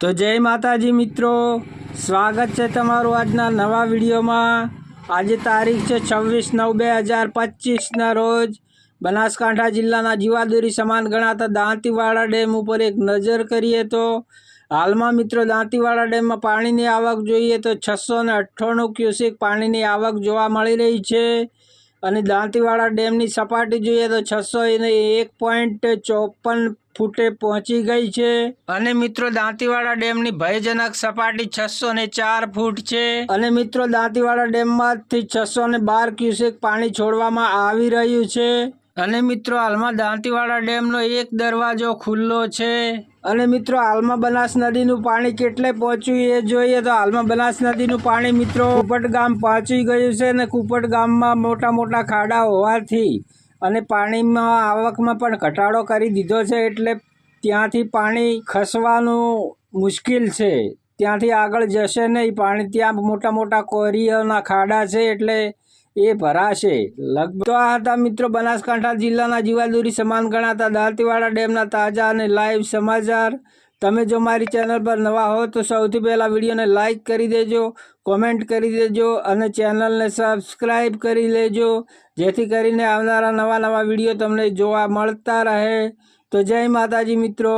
તો જય માતાજી મિત્રો, સ્વાગત છે તમારું આજના નવા વિડીયોમાં। આજે તારીખ છે 26/9/2025ના રોજ બનાસકાંઠા જિલ્લાના જીવાદોરી સમાન ગણાતા દાંતીવાડા ડેમ ઉપર એક નજર કરીએ તો હાલમાં મિત્રો દાંતીવાડા ડેમમાં પાણીની આવક જોઈએ તો 698 ક્યુસેક પાણીની આવક જોવા મળી રહી છે અને દાંતીવાડા ડેમની સપાટી જોઈએ તો 601.54 ફૂટે પહોંચી ગઈ છે અને મિત્રો દાંતીવાડા ડેમની ભયજનક સપાટી 604 ફૂટ છે અને મિત્રો દાંતીવાડા ડેમમાંથી 612 ક્યુસેક પાણી છોડવામાં આવી રહ્યું છે અને મિત્રો હાલમાં દાંતીવાડા ડેમનો એક દરવાજો ખુલ્લો છે અને મિત્રો હાલમાં બનાસ નદીનું પાણી કેટલે પહોંચ્યું એ જોઈએ તો હાલમાં બનાસ નદીનું પાણી મિત્રો કુપટ ગામ પહોંચી ગયું છે અને કુપટ ગામમાં મોટા મોટા ખાડા હોવાથી અને પાણીમાં આવકમાં પણ ઘટાડો કરી દીધો છે એટલે ત્યાંથી પાણી ખસવાનું મુશ્કેલ છે, ત્યાંથી આગળ જશે નહીં પાણી। ત્યાં મોટા મોટા કોરીઓના ખાડા છે એટલે એ ભરાશે લગભગ। તો આ હતા મિત્રો બનાસકાંઠા જિલ્લાના જીવાદોરી સમાન ગણાતા દાંતીવાડા ડેમના તાજા અને લાઈવ સમાચાર। તમે જો મારી ચેનલ પર નવા હો તો સૌથી પહેલાં વિડીયોને લાઇક કરી દેજો, કોમેન્ટ કરી દેજો અને ચેનલને સબસ્ક્રાઈબ કરી લેજો જેથી કરીને આવનારા નવા વિડીયો તમને જોવા મળતા રહે। તો જય માતાજી મિત્રો।